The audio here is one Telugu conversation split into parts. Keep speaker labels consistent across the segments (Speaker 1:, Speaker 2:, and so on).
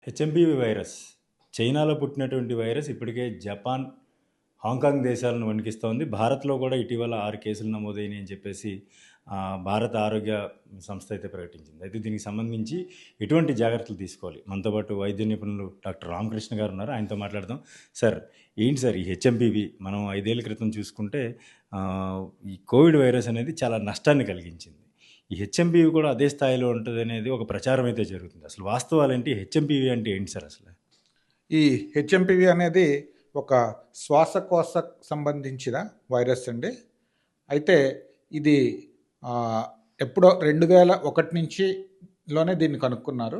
Speaker 1: హెచ్ఎంపీవీ వైరస్ చైనాలో పుట్టినటువంటి వైరస్ ఇప్పటికే జపాన్, హాంకాంగ్ దేశాలను వణికిస్తోంది. భారత్లో కూడా ఇటీవల 6 కేసులు నమోదైనాయి అని చెప్పేసి భారత ఆరోగ్య సంస్థ అయితే ప్రకటించింది. అయితే దీనికి సంబంధించి ఎటువంటి జాగ్రత్తలు తీసుకోవాలి? మనతో పాటు వైద్య నిపుణులు డాక్టర్ రామకృష్ణ గారు ఉన్నారు. ఆయనతో మాట్లాడదాం. సార్, ఏంటి సార్ ఈ హెచ్ఎంపీవీ? మనం 5 ఏళ్ల క్రితం చూసుకుంటే ఈ కోవిడ్ వైరస్ అనేది చాలా నష్టాన్ని కలిగించింది. ఈ హెచ్ఎంపీవీ కూడా అదే స్థాయిలో ఉంటదనేది ఒక ప్రచారం అయితే జరుగుతుంది. అసలు వాస్తవాలేంటి? హెచ్ఎంపీవీ అంటే ఏంటి సార్ అసలు?
Speaker 2: ఈ హెచ్ఎంపివి అనేది ఒక శ్వాసకోశ సంబంధించిన వైరస్ అండి. అయితే ఇది ఎప్పుడో 2001 నుంచి దీన్ని కనుక్కున్నారు.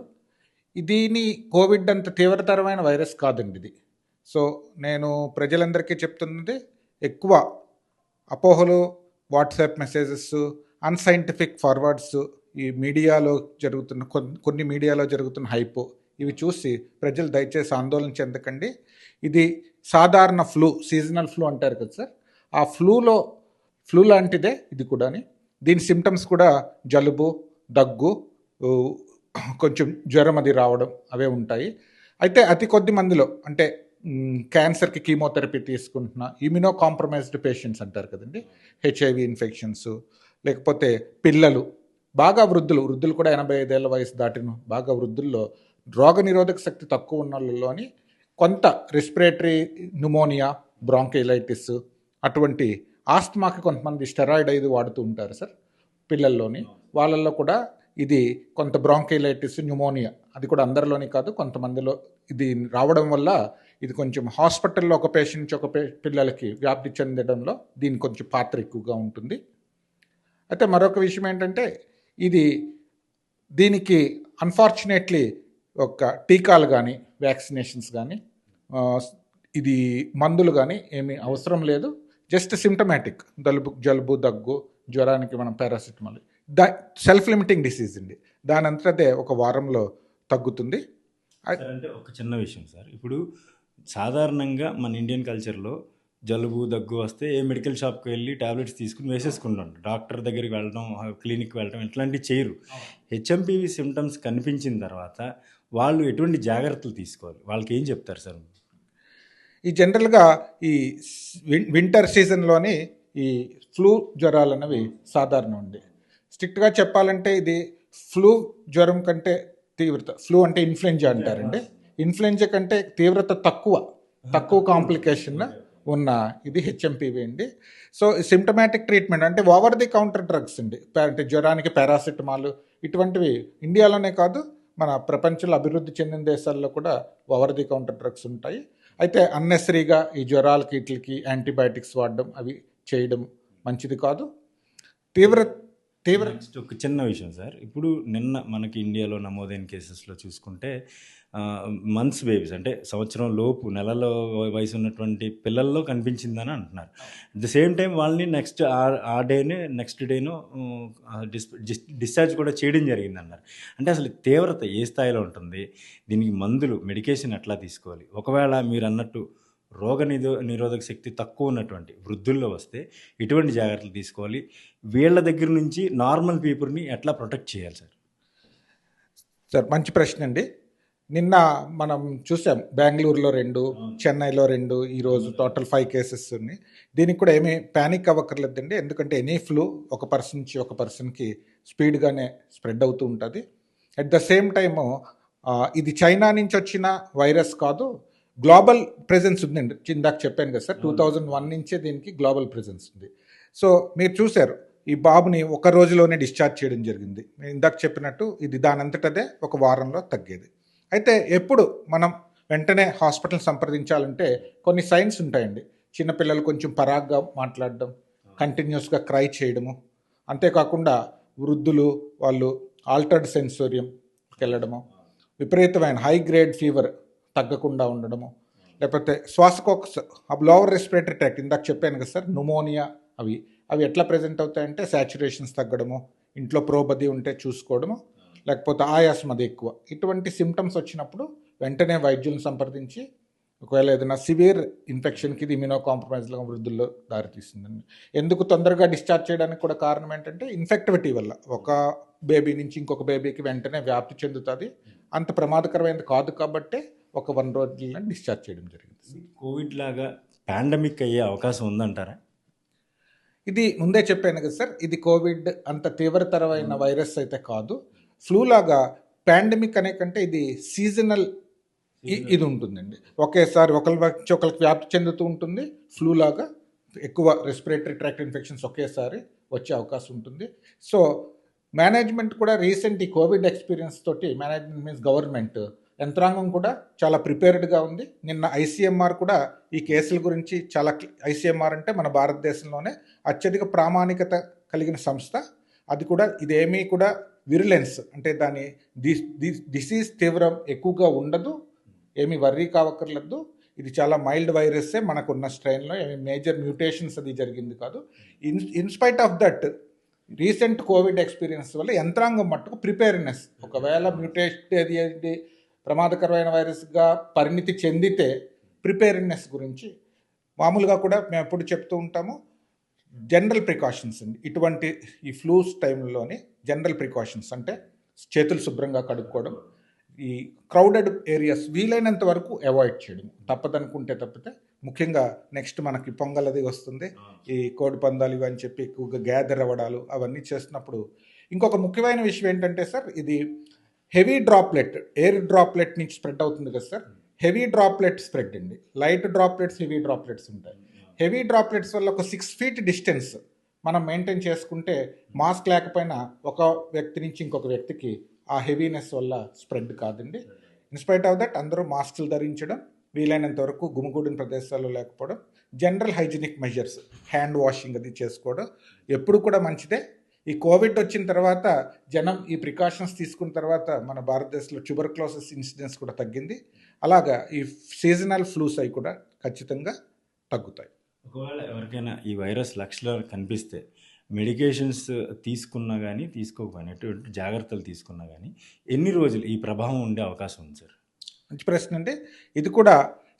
Speaker 2: దీని కోవిడ్ అంత తీవ్రతరమైన వైరస్ కాదండి ఇది. సో నేను ప్రజలందరికీ చెప్తున్నది, ఎక్కువ అపోహలు, వాట్సాప్ మెసేజెస్, అన్సైంటిఫిక్ ఫార్వర్డ్స్, ఈ మీడియాలో జరుగుతున్న కొన్ని మీడియాలో జరుగుతున్న హైప్, ఇవి చూసి ప్రజలు దయచేసి ఆందోళన చెందకండి. ఇది సాధారణ ఫ్లూ, సీజనల్ ఫ్లూ అంటారు కదా సార్, ఆ ఫ్లూ లాంటిదే ఇది కూడా. దీని సిమ్టమ్స్ కూడా జలుబు, దగ్గు, కొంచెం జ్వరం అది రావడం అవే ఉంటాయి. అయితే అతి కొద్ది మందిలో, అంటే క్యాన్సర్కి కీమోథెరపీ తీసుకుంటున్న ఇమ్యూనో కాంప్రమైజ్డ్ పేషెంట్స్ అంటారు కదండి, హెచ్ఐవి ఇన్ఫెక్షన్స్, లేకపోతే పిల్లలు, బాగా వృద్ధులు కూడా 85 ఏళ్ళ వయసు దాటిన బాగా వృద్ధుల్లో రోగ నిరోధక శక్తి తక్కువ ఉన్న వాళ్ళలోని కొంత రెస్పిరేటరీ న్యూమోనియా, బ్రాంకైలైటిస్, అటువంటి ఆస్తమాకి కొంతమంది స్టెరాయిడ్ ఇది వాడుతూ ఉంటారు సార్ పిల్లల్లోని. వాళ్ళల్లో కూడా ఇది కొంత బ్రాంకైలైటిస్, న్యూమోనియా, అది కూడా అందరిలోని కాదు, కొంతమందిలో ఇది రావడం వల్ల ఇది కొంచెం హాస్పిటల్లో ఒక పేషెంట్ నుంచి ఒక పిల్లలకి వ్యాప్తి చెందడంలో దీని కొంచెం పాత్ర ఎక్కువగా ఉంటుంది. అయితే మరొక విషయం ఏంటంటే, దీనికి అన్ఫార్చునేట్లీ ఒక టీకాలు కానీ, వ్యాక్సినేషన్స్ కానీ, ఇది మందులు కానీ ఏమీ అవసరం లేదు. జస్ట్ సిమ్టమాటిక్ జలుబు, దగ్గు, జ్వరానికి మనం పారాసిటమాల్, సెల్ఫ్ లిమిటింగ్ డిసీజ్ అండి. దాని అంతటదే ఒక వారంలో తగ్గుతుంది.
Speaker 1: అంటే ఒక చిన్న విషయం సార్, ఇప్పుడు సాధారణంగా మన ఇండియన్ కల్చర్లో జలుబు, దగ్గు వస్తే ఏ మెడికల్ షాప్కి వెళ్ళి టాబ్లెట్స్ తీసుకుని వేసేసుకుంటాం. డాక్టర్ దగ్గరికి వెళ్ళడం, క్లినిక్కి వెళ్ళడం ఇట్లాంటివి చేయరు. హెచ్ఎంపీవీ సిమ్టమ్స్ కనిపించిన తర్వాత వాళ్ళు ఎటువంటి జాగ్రత్తలు తీసుకోవాలి? వాళ్ళకి ఏం చెప్తారు సార్?
Speaker 2: ఈ జనరల్గా ఈ వింటర్ సీజన్లోని ఈ ఫ్లూ జ్వరాలు అనేవి సాధారణం అండి. స్ట్రిక్ట్గా చెప్పాలంటే ఇది ఫ్లూ జ్వరం కంటే తీవ్రత, ఫ్లూ అంటే ఇన్ఫ్లుయెంజా అంటారండి, ఇన్ఫ్లుయెంజా కంటే తీవ్రత తక్కువ కాంప్లికేషన్ ఉన్న ఇది హెచ్ఎంపీవీ అండి. సో సిమ్టమాటిక్ ట్రీట్మెంట్ అంటే ఓవర్ ది కౌంటర్ డ్రగ్స్ అండి. అంటే జ్వరానికి పారాసిటమాల్, ఇటువంటివి ఇండియాలోనే కాదు, మన ప్రపంచంలో అభివృద్ధి చెందిన దేశాల్లో కూడా ఓవర్ ది కౌంటర్ డ్రగ్స్ ఉంటాయి. అయితే అన్నెసరీగా ఈ జ్వరాలకి వీటికి యాంటీబయాటిక్స్ వాడడం, అవి చేయడం మంచిది కాదు.
Speaker 1: నెక్స్ట్ ఒక చిన్న విషయం సార్, ఇప్పుడు నిన్న మనకి ఇండియాలో నమోదైన కేసెస్లో చూసుకుంటే మంత్స్ బేబీస్, అంటే సంవత్సరం లోపు నెలలో వయసు ఉన్నటువంటి పిల్లల్లో కనిపించిందని అంటున్నారు. అట్ ద సేమ్ టైం వాళ్ళని నెక్స్ట్ డేను డిశ్చార్జ్ కూడా చేయడం జరిగింది అన్నారు. అంటే అసలు తీవ్రత ఏ స్థాయిలో ఉంటుంది? దీనికి మందులు, మెడికేషన్ ఎట్లా తీసుకోవాలి? ఒకవేళ మీరు అన్నట్టు రోగ నిరోధక శక్తి తక్కువ ఉన్నటువంటి వృద్ధుల్లో వస్తే ఎటువంటి జాగ్రత్తలు తీసుకోవాలి? వీళ్ళ దగ్గర నుంచి నార్మల్ పీపుల్ని ఎట్లా ప్రొటెక్ట్ చేయాలి
Speaker 2: సార్? మంచి ప్రశ్న అండి. నిన్న మనం చూసాం, బెంగళూరులో 2, చెన్నైలో 2, ఈరోజు టోటల్ 5 కేసెస్ ఉన్నాయి. దీనికి కూడా ఏమీ ప్యానిక్ అవ్వక్కర్లేదండి, ఎందుకంటే ఎనీ ఫ్లూ ఒక పర్సన్ నుంచి ఒక పర్సన్కి స్పీడ్గానే స్ప్రెడ్ అవుతూ ఉంటుంది. అట్ ద సేమ్ టైము ఇది చైనా నుంచి వచ్చిన వైరస్ కాదు, గ్లోబల్ ప్రెజెన్స్ ఉందండి. ఇందాక చెప్పాను కదా సార్, 2001 నుంచే దీనికి గ్లోబల్ ప్రెజెన్స్ ఉంది. సో మీరు చూశారు, ఈ బాబుని ఒక రోజులోనే డిశ్చార్జ్ చేయడం జరిగింది. నేను ఇందాక చెప్పినట్టు ఇది దానంతటదే ఒక వారంలో తగ్గేది. అయితే ఎప్పుడు మనం వెంటనే హాస్పిటల్ సంప్రదించాలంటే కొన్ని సైన్స్ ఉంటాయండి. చిన్నపిల్లలు కొంచెం పరాగ్గా మాట్లాడడం, కంటిన్యూస్గా క్రై చేయడము, అంతేకాకుండా వృద్ధులు వాళ్ళు ఆల్టర్డ్ సెన్సోరియంకి వెళ్ళడము, విపరీతమైన హై గ్రేడ్ ఫీవర్ తగ్గకుండా ఉండడము, లేకపోతే శ్వాసకోశ లోవర్ రెస్పిరేటరీ ట్రాక్ట్, ఇందాక చెప్పాను కదా సార్, న్యూమోనియా, అవి ఎట్లా ప్రజెంట్ అవుతాయంటే సాచురేషన్స్ తగ్గడము, ఇంట్లో ప్రోబది ఉంటే చూసుకోవడము, లేకపోతే ఆయాసం అది ఎక్కువ, ఇటువంటి సిమ్టమ్స్ వచ్చినప్పుడు వెంటనే వైద్యులను సంప్రదించి ఒకవేళ ఏదైనా సివియర్ ఇన్ఫెక్షన్కి ఇది ఇమ్యూనో కాంప్రమైజ్లో వృద్ధుల్లో దారితీస్తుందండి. ఎందుకు తొందరగా డిశ్చార్జ్ చేయడానికి కూడా కారణం ఏంటంటే ఇన్ఫెక్టివిటీ వల్ల ఒక బేబీ నుంచి ఇంకొక బేబీకి వెంటనే వ్యాప్తి చెందుతుంది. అంత ప్రమాదకరమైనది కాదు కాబట్టే ఒక 1 రోజుల్లో డిశ్చార్జ్ చేయడం జరిగింది.
Speaker 1: కోవిడ్ లాగా పాండమిక్ అయ్యే అవకాశం ఉందంటారా?
Speaker 2: ఇది ముందే చెప్పాను కదా సార్, ఇది కోవిడ్ అంత తీవ్రతరమైన వైరస్ అయితే కాదు. ఫ్లూ లాగా పాండమిక్ అనే కంటే ఇది సీజనల్ ఇది ఉంటుందండి. ఒకేసారి ఒకరి నుంచి ఒకరికి వ్యాప్తి చెందుతూ ఉంటుంది. ఫ్లూ లాగా ఎక్కువ రెస్పిరేటరీ ట్రాక్ట్ ఇన్ఫెక్షన్స్ ఒకేసారి వచ్చే అవకాశం ఉంటుంది. సో మేనేజ్మెంట్ కూడా రీసెంట్ ఈ కోవిడ్ ఎక్స్పీరియన్స్ తోటి మేనేజ్మెంట్ మీన్స్ గవర్నమెంట్ యంత్రాంగం కూడా చాలా ప్రిపేర్డ్గా ఉంది. నిన్న ఐసీఎంఆర్ కూడా ఈ కేసుల గురించి చాలా ఐసీఎంఆర్ అంటే మన భారతదేశంలోనే అత్యధిక ప్రామాణికత కలిగిన సంస్థ. అది కూడా ఇదేమీ కూడా విరులెన్స్ అంటే దాని డిసీజ్ తీవ్రం ఎక్కువగా ఉండదు, ఏమీ వర్రీ కావక్కర్లేదు. ఇది చాలా మైల్డ్ వైరస్సే, మనకున్న స్ట్రెయిన్లో ఏమి మేజర్ మ్యూటేషన్స్ అది జరిగింది కాదు. In spite of that recent Covid experience వల్ల యంత్రాంగం మట్టుకు ప్రిపేర్నెస్, ఒకవేళ మ్యూటేషన్ అది ప్రమాదకరమైన వైరస్గా పరిణితి చెందితే ప్రిపేర్నెస్ గురించి మామూలుగా కూడా మేము ఎప్పుడు చెప్తూ ఉంటాము. జనరల్ ప్రికాషన్స్ అండి, ఇటువంటి ఈ ఫ్లూస్ టైంలోని జనరల్ ప్రికాషన్స్ అంటే చేతులు శుభ్రంగా కడుక్కోవడం, ఈ క్రౌడెడ్ ఏరియాస్ వీలైనంత వరకు అవాయిడ్ చేయడం, తప్పదనుకుంటే తప్పితే. ముఖ్యంగా నెక్స్ట్ మనకి పొంగల్ అది వస్తుంది, ఈ కోడి పందాలు ఇవి అని చెప్పి ఎక్కువగా గ్యాదర్ అవ్వడాలు అవన్నీ చేస్తున్నప్పుడు ఇంకొక ముఖ్యమైన విషయం ఏంటంటే సార్, ఇది హెవీ డ్రాప్లెట్ ఎయిర్ డ్రాప్లెట్ నుంచి స్ప్రెడ్ అవుతుంది కదా సార్. హెవీ డ్రాప్లెట్ స్ప్రెడ్ అండి, లైట్ డ్రాప్లెట్స్ హెవీ డ్రాప్లెట్స్ ఉంటాయి. హెవీ డ్రాప్లెట్స్ వల్ల ఒక 6 feet డిస్టెన్స్ మనం మెయింటైన్ చేసుకుంటే మాస్క్ లేకపోయినా ఒక వ్యక్తి నుంచి ఇంకొక వ్యక్తికి ఆ హెవీనెస్ వల్ల స్ప్రెడ్ కాదండి. ఇన్స్పైట్ ఆఫ్ దట్ అందరూ మాస్కులు ధరించడం, వీలైనంత వరకు గుమిగూడిన ప్రదేశాల్లో లేకపోవడం, general hygienic measures hand washing అది చేసుకోవడం ఎప్పుడు కూడా మంచిదే. ఈ కోవిడ్ వచ్చిన తర్వాత జనం ఈ ప్రికాషన్స్ తీసుకున్న తర్వాత మన భారతదేశంలో ట్యూబర్క్లోసిస్ ఇన్సిడెన్స్ కూడా తగ్గింది. అలాగా ఈ సీజనల్ ఫ్లూస్ అవి కూడా ఖచ్చితంగా తగ్గుతాయి.
Speaker 1: ఒకవేళ ఎవరికైనా ఈ వైరస్ లక్షణాలు కనిపిస్తే మెడికేషన్స్ తీసుకున్నా కానీ తీసుకోకపోయినా ఎటువంటి జాగ్రత్తలు తీసుకున్నా కానీ ఎన్ని రోజులు ఈ ప్రభావం ఉండే అవకాశం ఉంది సార్?
Speaker 2: మంచి ప్రశ్న అండి. ఇది కూడా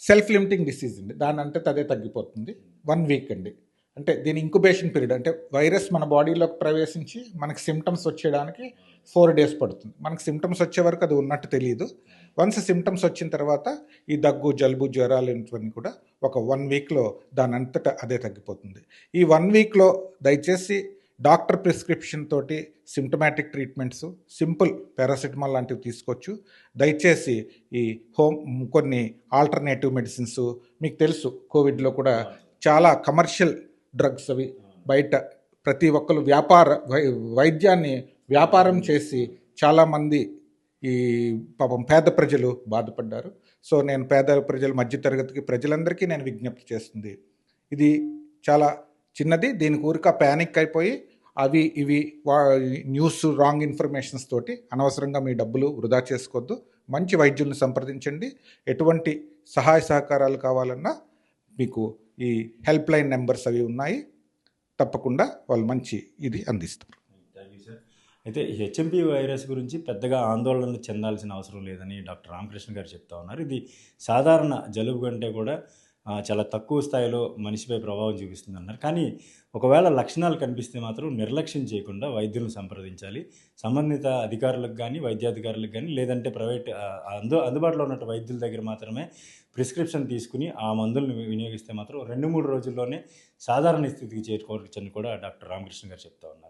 Speaker 2: సెల్ఫ్ లిమిటింగ్ డిసీజ్ అండి, దాని అంటే అదే తగ్గిపోతుంది. 1 week అండి, అంటే దీని ఇంక్యుబేషన్ పీరియడ్, అంటే వైరస్ మన బాడీలోకి ప్రవేశించి మనకి సిమ్టమ్స్ వచ్చేయడానికి 4 days పడుతుంది. మనకి సిమ్టమ్స్ వచ్చే వరకు అది ఉన్నట్టు తెలియదు. వన్స్ సిమ్టమ్స్ వచ్చిన తర్వాత ఈ దగ్గు, జలుబు, జ్వరాలు ఇవన్నీ కూడా ఒక 1 weekలో దాని అంతటా అదే తగ్గిపోతుంది. ఈ 1 weekలో దయచేసి డాక్టర్ ప్రిస్క్రిప్షన్ తోటి సిమ్టమాటిక్ ట్రీట్మెంట్స్, సింపుల్ పారాసిటమాల్ లాంటివి తీసుకోవచ్చు. దయచేసి ఈ కొన్ని ఆల్టర్నేటివ్ మెడిసిన్స్, మీకు తెలుసు కోవిడ్లో కూడా చాలా కమర్షియల్ డ్రగ్స్ అవి బయట ప్రతి ఒక్కరు వైద్యాన్ని వ్యాపారం చేసి చాలామంది ఈ పాపం పేద ప్రజలు బాధపడ్డారు. సో నేను పేద ప్రజలు, మధ్యతరగతికి ప్రజలందరికీ నేను విజ్ఞప్తి చేస్తుంది, ఇది చాలా చిన్నది. దీని ఊరిక ప్యానిక్ అయిపోయి అవి ఇవి న్యూస్, రాంగ్ ఇన్ఫర్మేషన్స్ తోటి అనవసరంగా మీ డబ్బులు వృధా చేసుకోవద్దు. మంచి వైద్యుల్ని సంప్రదించండి. ఎటువంటి సహాయ సహకారాలు కావాలన్నా మీకు ఈ హెల్ప్ లైన్ నెంబర్స్ అవి ఉన్నాయి, తప్పకుండా వాళ్ళు మంచి ఇది అందిస్తారు.
Speaker 1: అయితే హెచ్ఎంపీ వైరస్ గురించి పెద్దగా ఆందోళన చెందాల్సిన అవసరం లేదని డాక్టర్ రామకృష్ణ గారు చెప్తా ఉన్నారు. ఇది సాధారణ జలుబు కంటే కూడా చాలా తక్కువ స్థాయిలో మనిషిపై ప్రభావం చూపిస్తుంది అన్నారు. కానీ ఒకవేళ లక్షణాలు కనిపిస్తే మాత్రం నిర్లక్ష్యం చేయకుండా వైద్యులను సంప్రదించాలి. సంబంధిత అధికారులకు కానీ, వైద్యాధికారులకు కానీ, లేదంటే ప్రైవేట్ అందుబాటులో ఉన్న వైద్యుల దగ్గర మాత్రమే ప్రిస్క్రిప్షన్ తీసుకుని ఆ మందులను వినియోగిస్తే మాత్రం 2-3 రోజుల్లోనే సాధారణ స్థితికి చేరుకోవచ్చని కూడా డాక్టర్ రామకృష్ణ గారు చెప్తా ఉన్నారు.